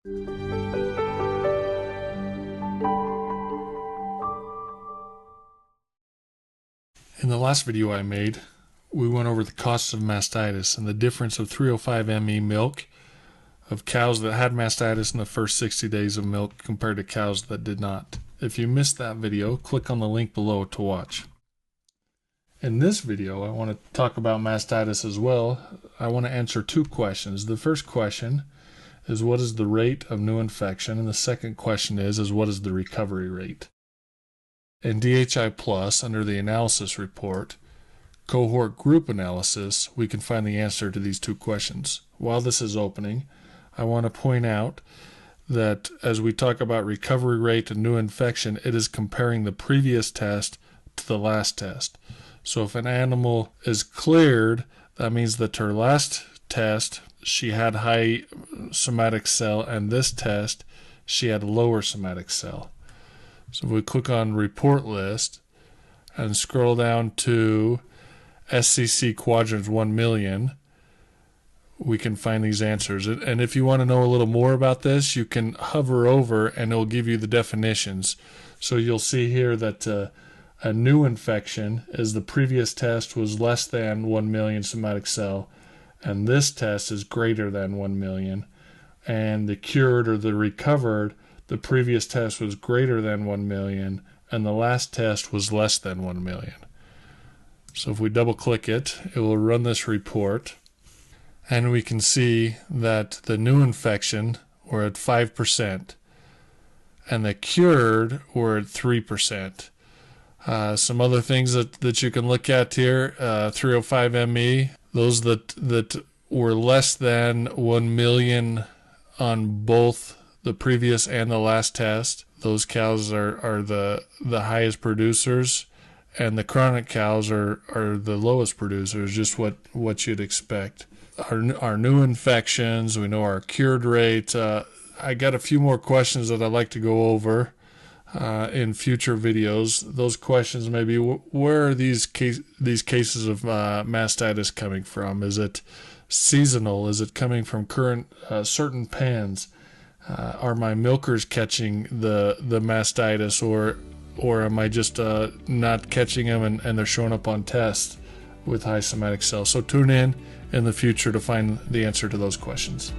In the last video I made, we went over the costs of mastitis and the difference of 305 ME milk of cows that had mastitis in the first 60 days of milk compared to cows that did not. If you missed that video, click on the link below to watch. In this video, I want to talk about mastitis as well. I want to answer two questions. The first question is, what is the rate of new infection? And the second question is what is the recovery rate? In DHI-Plus, under the analysis report, cohort group analysis, we can find the answer to these two questions. While this is opening, I want to point out that as we talk about recovery rate and new infection, it is comparing the previous test to the last test. So if an animal is cleared, that means that her last test, she had high somatic cell, and this test, she had lower somatic cell. So if we click on report list and scroll down to SCC quadrants 1 million, we can find these answers. And if you want to know a little more about this, you can hover over and it'll give you the definitions. So you'll see here that a new infection is the previous test was less than 1 million somatic cell, and this test is greater than 1 million. And the cured or the recovered, the previous test was greater than 1 million, and the last test was less than 1 million. So if we double click it, it will run this report, and we can see that the new infection were at 5%, and the cured were at 3%. Some other things that you can look at here, 305 ME, those that were less than 1 million on both the previous and the last test, those cows are the highest producers, and the chronic cows are the lowest producers, just what you'd expect. Our new infections, we know our cured rate. I got a few more questions that I'd like to go over in future videos. Those questions may be, where are these cases of mastitis coming from? Is it seasonal? Is it coming from certain pens? Are my milkers catching the mastitis, or am I just not catching them and they're showing up on tests with high somatic cells? So tune in the future to find the answer to those questions.